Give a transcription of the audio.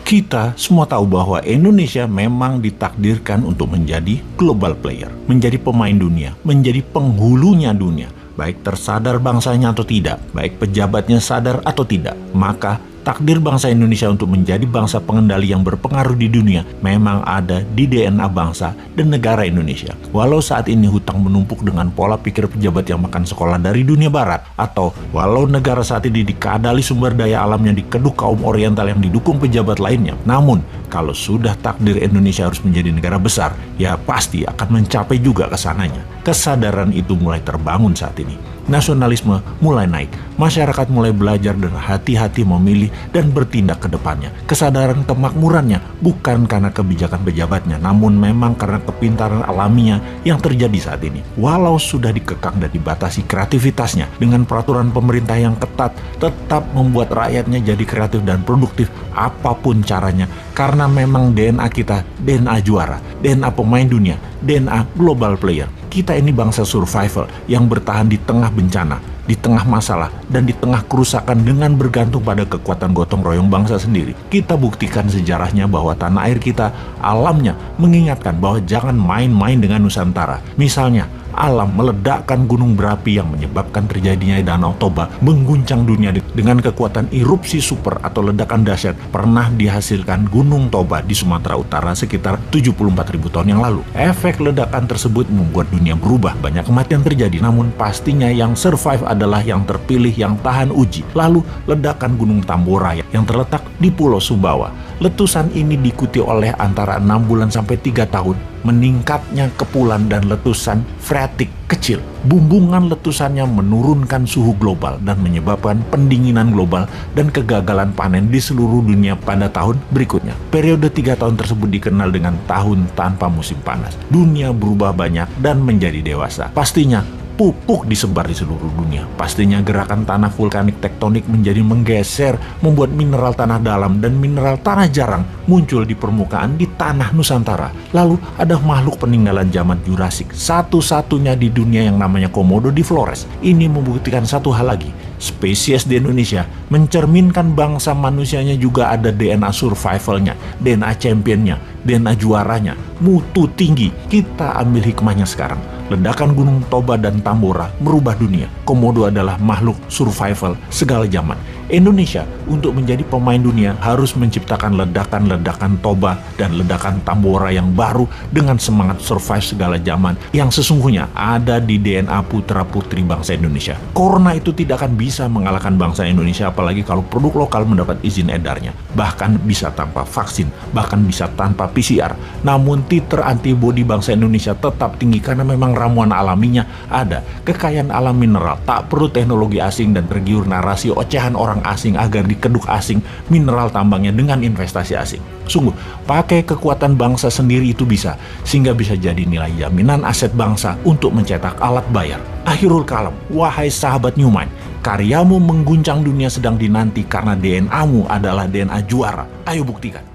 Kita semua tahu bahwa Indonesia memang ditakdirkan untuk menjadi global player, menjadi pemain dunia, menjadi penghulunya dunia. Baik tersadar bangsanya atau tidak, baik pejabatnya sadar atau tidak, maka takdir bangsa Indonesia untuk menjadi bangsa pengendali yang berpengaruh di dunia memang ada di DNA bangsa dan negara Indonesia. Walau saat ini hutang menumpuk dengan pola pikir pejabat yang makan sekolah dari dunia barat, atau walau negara saat ini dikadali sumber daya alamnya di keduk kaum oriental yang didukung pejabat lainnya, namun kalau sudah takdir Indonesia harus menjadi negara besar, ya pasti akan mencapai juga ke sananya. Kesadaran itu mulai terbangun saat ini. Nasionalisme mulai naik, masyarakat mulai belajar dan hati-hati memilih dan bertindak ke depannya. Kesadaran kemakmurannya bukan karena kebijakan pejabatnya, namun memang karena kepintaran alaminya yang terjadi saat ini. Walau sudah dikekang dan dibatasi kreativitasnya dengan peraturan pemerintah yang ketat, tetap membuat rakyatnya jadi kreatif dan produktif apapun caranya, karena memang DNA kita DNA juara, DNA pemain dunia, DNA global player. Kita ini bangsa survival yang bertahan di tengah bencana, di tengah masalah, dan di tengah kerusakan dengan bergantung pada kekuatan gotong royong bangsa sendiri. Kita buktikan sejarahnya bahwa tanah air kita, alamnya mengingatkan bahwa jangan main-main dengan Nusantara. Misalnya, alam meledakkan gunung berapi yang menyebabkan terjadinya Danau Toba mengguncang dunia dengan kekuatan erupsi super atau ledakan dahsyat pernah dihasilkan Gunung Toba di Sumatera Utara sekitar 74.000 tahun yang lalu. Efek ledakan tersebut membuat dunia berubah, banyak kematian terjadi, namun pastinya yang survive adalah yang terpilih yang tahan uji. Lalu ledakan Gunung Tambora yang terletak di Pulau Sumbawa. Letusan ini diikuti oleh antara 6 bulan sampai 3 tahun meningkatnya kepulan dan letusan freatik kecil. Bumbungan letusannya menurunkan suhu global dan menyebabkan pendinginan global dan kegagalan panen di seluruh dunia pada tahun berikutnya. Periode 3 tahun tersebut dikenal dengan tahun tanpa musim panas. Dunia berubah banyak dan menjadi dewasa. Pastinya pupuk disebar di seluruh dunia. Pastinya gerakan tanah vulkanik tektonik menjadi menggeser, membuat mineral tanah dalam dan mineral tanah jarang muncul di permukaan di tanah Nusantara. Lalu ada makhluk peninggalan zaman Jurassik, satu-satunya di dunia yang namanya Komodo di Flores. Ini membuktikan satu hal lagi, spesies di Indonesia mencerminkan bangsa manusianya juga ada DNA survivalnya, DNA championnya, DNA juaranya, mutu tinggi. Kita ambil hikmahnya sekarang. Ledakan Gunung Toba dan Tambora merubah dunia. Komodo adalah makhluk survival segala zaman. Indonesia untuk menjadi pemain dunia harus menciptakan ledakan-ledakan Toba dan ledakan Tambora yang baru dengan semangat survive segala zaman yang sesungguhnya ada di DNA putra-putri bangsa Indonesia. Corona itu tidak akan bisa mengalahkan bangsa Indonesia, apalagi kalau produk lokal mendapat izin edarnya. Bahkan bisa tanpa vaksin, bahkan bisa tanpa PCR. Namun titer antibodi bangsa Indonesia tetap tinggi karena memang ramuan alaminya ada. Kekayaan alam mineral, tak perlu teknologi asing dan tergiur narasi ocehan orang asing agar dikeduk asing mineral tambangnya dengan investasi asing. Sungguh, pakai kekuatan bangsa sendiri itu bisa, sehingga bisa jadi nilai jaminan aset bangsa untuk mencetak alat bayar. Akhirul kalam, wahai sahabat Newmind, karyamu mengguncang dunia sedang dinanti karena DNA-mu adalah DNA juara. Ayo buktikan.